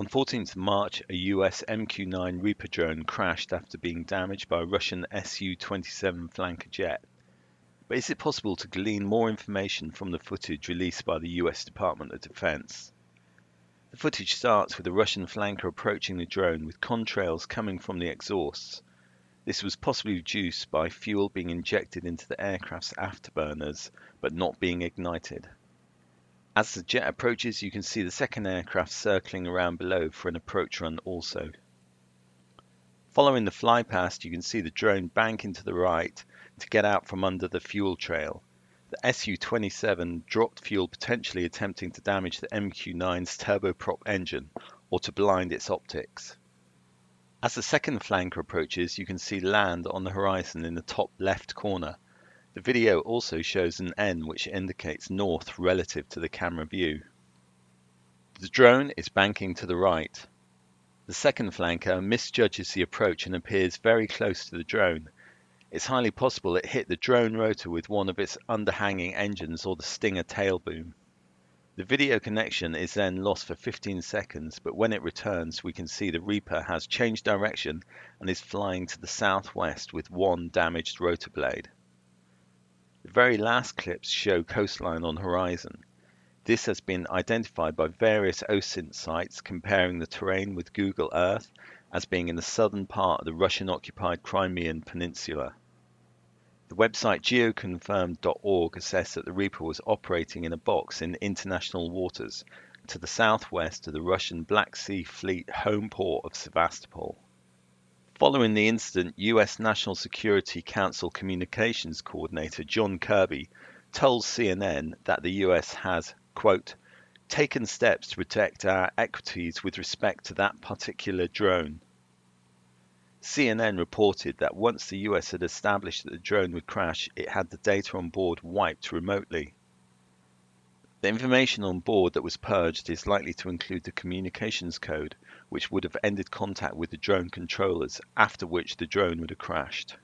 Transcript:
On 14th March, a US MQ-9 Reaper drone crashed after being damaged by a Russian Su-27 flanker jet. But is it possible to glean more information from the footage released by the US Department of Defense? The footage starts with a Russian flanker approaching the drone with contrails coming from the exhausts. This was possibly reduced by fuel being injected into the aircraft's afterburners, but not being ignited. As the jet approaches, you can see the second aircraft circling around below for an approach run also. Following the flypast, you can see the drone bank into the right to get out from under the fuel trail. The Su-27 dropped fuel, potentially attempting to damage the MQ-9's turboprop engine or to blind its optics. As the second flanker approaches, you can see land on the horizon in the top left corner. The video also shows an N which indicates north relative to the camera view. The drone is banking to the right. The second flanker misjudges the approach and appears very close to the drone. It's highly possible it hit the drone rotor with one of its underhanging engines or the Stinger tail boom. The video connection is then lost for 15 seconds, but when it returns, we can see the Reaper has changed direction and is flying to the southwest with one damaged rotor blade. The very last clips show coastline on horizon. This has been identified by various OSINT sites comparing the terrain with Google Earth as being in the southern part of the Russian-occupied Crimean Peninsula. The website geoconfirmed.org assessed that the Reaper was operating in a box in international waters to the southwest of the Russian Black Sea Fleet home port of Sevastopol. Following the incident, US National Security Council Communications Coordinator John Kirby told CNN that the US has, quote, taken steps to protect our equities with respect to that particular drone. CNN reported that once the US had established that the drone would crash, it had the data on board wiped remotely. The information on board that was purged is likely to include the communications code, which would have ended contact with the drone controllers, after which the drone would have crashed.